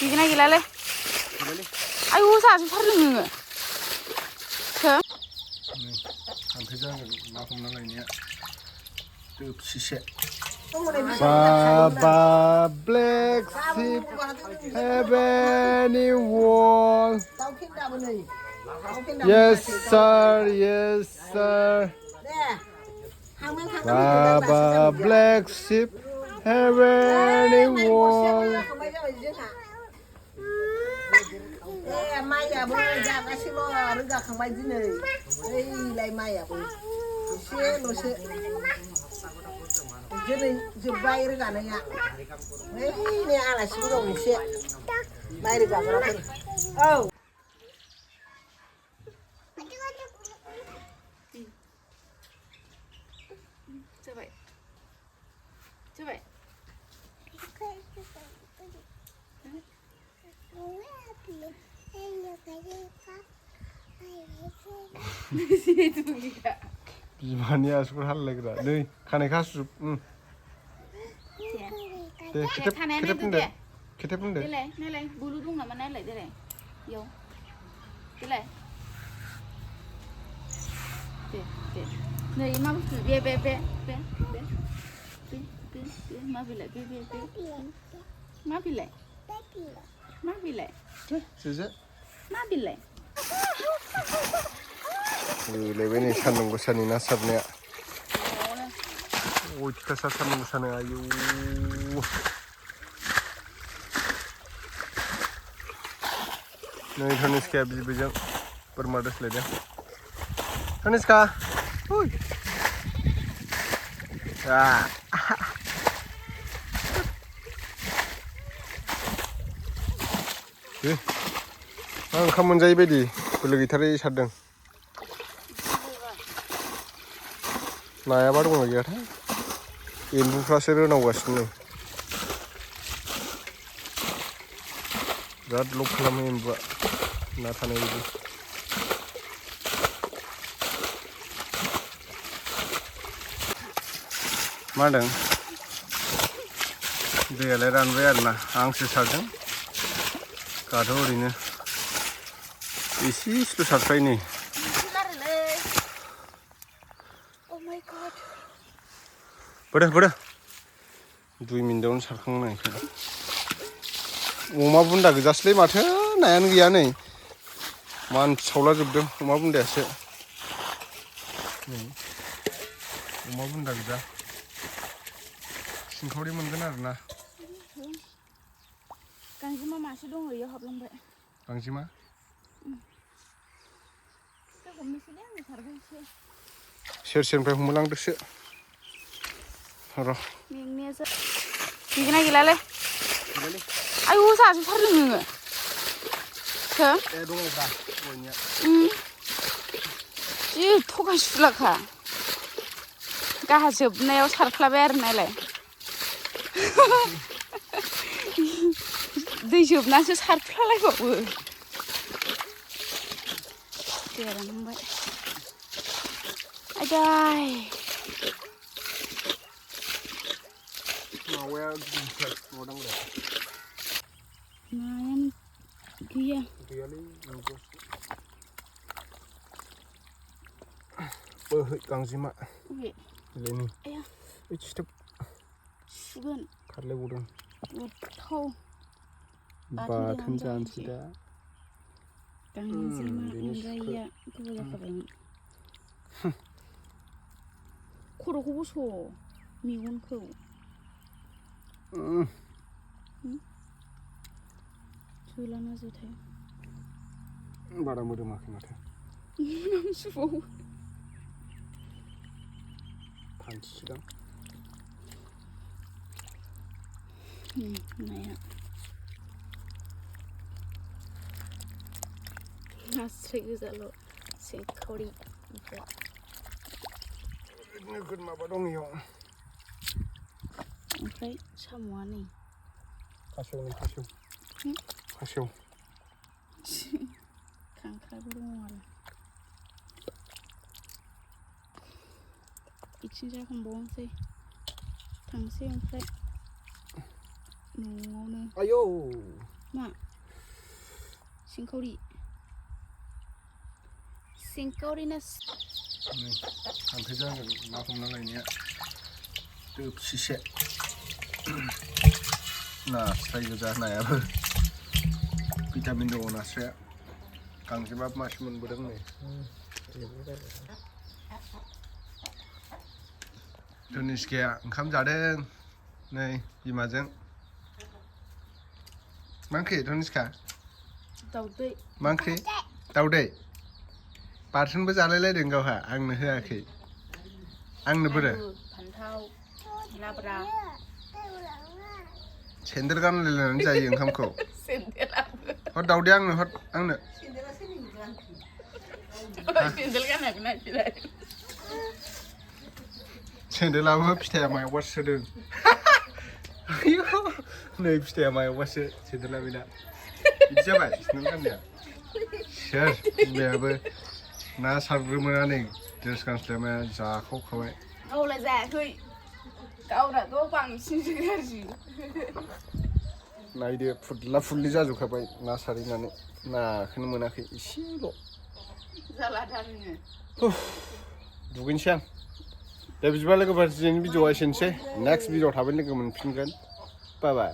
Gila gila le. Ayo saja sarung nge. Ke? Hampe jangan makan lainnya. Tuh sisa. Baba black sheep have anyone? Yes sir, yes sir. Baba black sheep have anyone? Maya boleh jaga sih lo, harga kembali sini. Laibai ya boy. Lo se. Jadi jubai harga nanya. Ini ala sih lo se. Bayar berapa? Oh. Coba. Coba. Gimana asal hal lagi dah? Nih, kan ikhlas. Deh, kita pun deh. Nilai, bulu dong nama nilai deh. Yo, nilai. Deh. Nih, mau tu, be, mau bilai, mau bilai. Sisa? Mau bilai. Laibai ni sandung besar ni nasabnya. Oh, kita sandung besar ni ayu. Nih, Taniska habis bejam permadas leda. Taniska, hui. Ah. Ang kamu jai bedi, boleh gitar sadang. Naya baru lagi ada. Ilmu prasir na wasni. Rad lokal main buat nathan ini. Madang. Dia leran bayar na, angsi sadang. Kado ini. Isi itu sampai ini. Oh my god. Pada. 2 mindaun sarkang naik. Oma bunda gejasle माथो नायानो गैया नै मान सावला जोबदों अमा बुन्दायासो नै अमा बुन्दा गोजा सिंखावरि मोनगोन आरो ना Gangjema masih dong ya hablambai. Gangjema? Seर-seरनिफ्राय हमलांदोसो र' मेंनायासो गैगोना गैला ले आयु सासे सारलों नोङो हो ए दङब्रा बयनिया जि थगायसुलाखा गाहा जोबनायाव सारफ्लाबाय आरो नालाय दै जोबनासो सारफ्लालायबावो दैया रानहांबाय आयदाय माबाया गिदिर माबादांब्रा नायानो गैया गैयालै बोहै गांजेमा बिलायनि आया ओइ सिथोब सुगोन खारलायबावदों गोथाव बाथोन जानोसै दा गांजेमा एंगायिया गोबाव जाखाबायमोन खर'खौ बस' मेगनखौ जोलाना जोथाय बारा मोदोमाखै माथो मोनामसुबावो फानसिदां नाया नास्राय गोजाल' सिंखावरि नोगोद माबा दं इयाव ओमफ्राय साम'आ नै खासेव खांख्राइबो दङ आरो इथिंजाय हमबावनोसै थांसै ओमफ्राय न'आवनो आयौ मा सिंखावरि सिंखावरि ना नै हाम्फे जागोन ना हमना लायनाया दोबसिसे नास्राय गोजा नायाबो भिटामिन दङ नास्राया गांजेमा मासे मोनबोदों नै धनिसकाया ओंखाम जादों नै बिमाजों मा ओंख्रि धनिसका दाउदै मा ओंख्रि दाउदै बाथोनबो जालायलायदों गावहा आंनो होआखै आंनो बोरो फान्थाव लाब्रा सेन्देल गानलायलायनानै जायो ओंखामखौ सेन्देलाबो हर दाउदै आंनो हर आंनो सेन्देल गानाखै ना बिलाय सेन्देलाबो फिथाइया मायावबा सोदों नै फिथाइया मायावबासो सेन्देला बेना बिदि जाबाय सेन्देल गाननाया सोर बिमायाबो ना सारग्रोमोना नै ड्रेस गानस्लायनाया जाखावखाबाय गावलाय जायाखै गावनाथ' बांसिनसो गाज्रि नायदो फुदला फुदलि जाजोबखाबाय ना सारहैनानै नाखौनो मोनाखै एसेल' जाला दा नोङो दुगैनोसै आं दे बिदिबा लोगोफोर दिनैनि भिडिअआ एसेनोसै नेक्स्ट भिडिअ थाबैनो लोगो मोनफिनगोन बाय बाय